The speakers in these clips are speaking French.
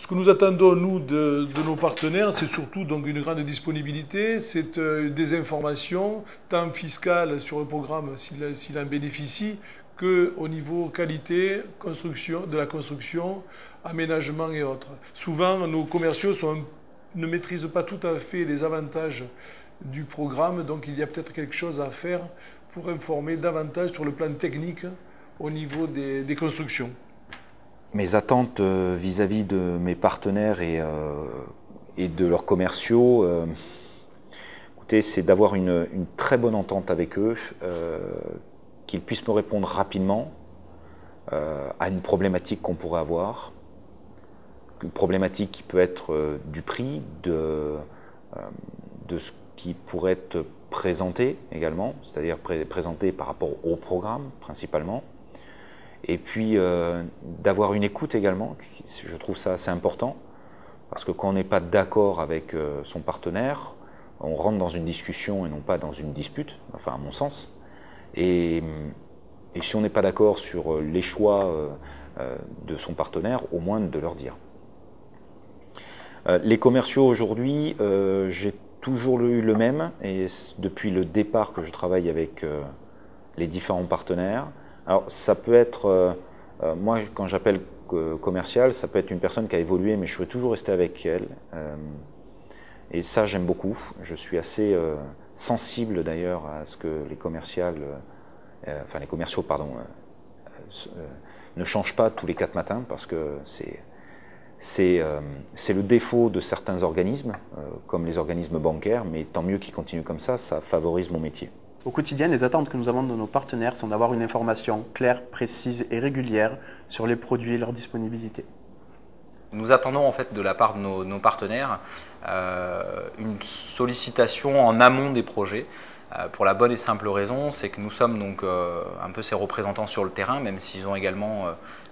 Ce que nous attendons, nous, de nos partenaires, c'est surtout donc une grande disponibilité, c'est des informations, tant fiscales sur le programme s'il en bénéficie, qu'au niveau qualité, construction, de la construction, aménagement et autres. Souvent, nos commerciaux ne maîtrisent pas tout à fait les avantages du programme, donc il y a peut-être quelque chose à faire pour informer davantage sur le plan technique au niveau des constructions. Mes attentes vis-à-vis de mes partenaires et de leurs commerciaux, écoutez, c'est d'avoir une très bonne entente avec eux, qu'ils puissent me répondre rapidement à une problématique qu'on pourrait avoir, une problématique qui peut être du prix, de ce qui pourrait être présenté également, c'est-à-dire présenté par rapport au programme principalement. Et puis d'avoir une écoute également, je trouve ça assez important, parce que quand on n'est pas d'accord avec son partenaire, on rentre dans une discussion et non pas dans une dispute, enfin à mon sens. Et si on n'est pas d'accord sur les choix de son partenaire, au moins de leur dire. Les commerciaux aujourd'hui, j'ai toujours eu le même, et depuis le départ que je travaille avec les différents partenaires. Alors ça peut être, moi quand j'appelle commercial, ça peut être une personne qui a évolué, mais je suis toujours resté avec elle. Et ça j'aime beaucoup. Je suis assez sensible d'ailleurs à ce que les commerciaux ne changent pas tous les 4 matins, parce que c'est le défaut de certains organismes, comme les organismes bancaires, mais tant mieux qu'ils continuent comme ça favorise mon métier. Au quotidien, les attentes que nous avons de nos partenaires sont d'avoir une information claire, précise et régulière sur les produits et leur disponibilité. Nous attendons en fait de la part de nos partenaires une sollicitation en amont des projets. Pour la bonne et simple raison, c'est que nous sommes donc un peu ces représentants sur le terrain, même s'ils ont également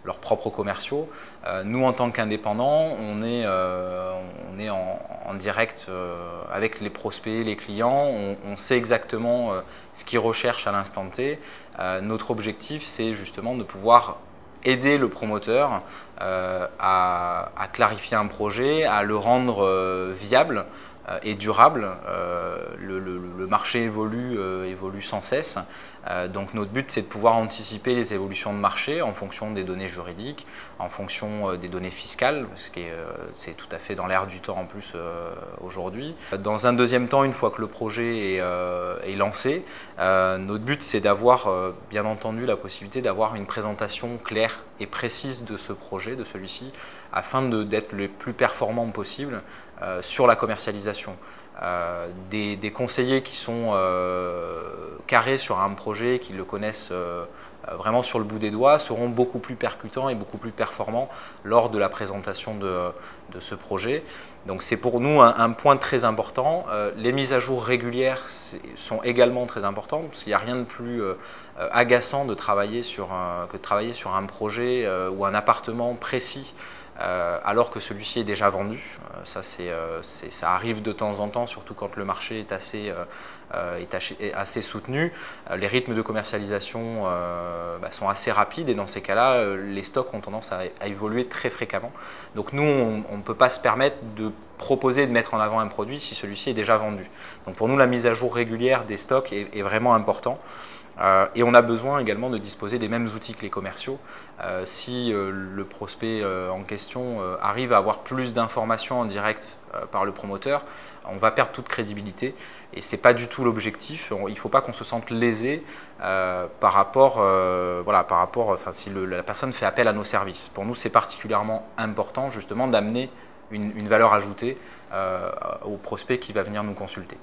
leurs propres commerciaux. Nous, en tant qu'indépendants, on est en direct avec les prospects, les clients. On sait exactement ce qu'ils recherchent à l'instant T. Notre objectif, c'est justement de pouvoir aider le promoteur à clarifier un projet, à le rendre viable et durable. Le marché évolue sans cesse. Donc notre but, c'est de pouvoir anticiper les évolutions de marché en fonction des données juridiques, en fonction des données fiscales, parce que c'est tout à fait dans l'air du temps en plus aujourd'hui. Dans un deuxième temps, une fois que le projet est lancé, notre but, c'est d'avoir bien entendu la possibilité d'avoir une présentation claire et précise de ce projet, de celui-ci, afin d'être le plus performant possible sur la commercialisation. Des conseillers qui sont carrés sur un projet, qui le connaissent vraiment sur le bout des doigts, seront beaucoup plus percutants et beaucoup plus performants lors de la présentation de ce projet. Donc c'est pour nous un point très important. Les mises à jour régulières sont également très importantes, parce qu'il n'y a rien de plus agaçant de travailler que de travailler sur un projet ou un appartement précis alors que celui-ci est déjà vendu. Ça arrive de temps en temps, surtout quand le marché est assez soutenu. Les rythmes de commercialisation sont assez rapides, et dans ces cas-là, les stocks ont tendance à évoluer très fréquemment. Donc nous, on ne peut pas se permettre de proposer de mettre en avant un produit si celui-ci est déjà vendu. Donc pour nous, la mise à jour régulière des stocks est vraiment important. Et on a besoin également de disposer des mêmes outils que les commerciaux. Si le prospect en question arrive à avoir plus d'informations en direct par le promoteur, on va perdre toute crédibilité, et ce n'est pas du tout l'objectif. Il ne faut pas qu'on se sente lésé par rapport, si la personne fait appel à nos services. Pour nous, c'est particulièrement important justement d'amener une valeur ajoutée au prospect qui va venir nous consulter.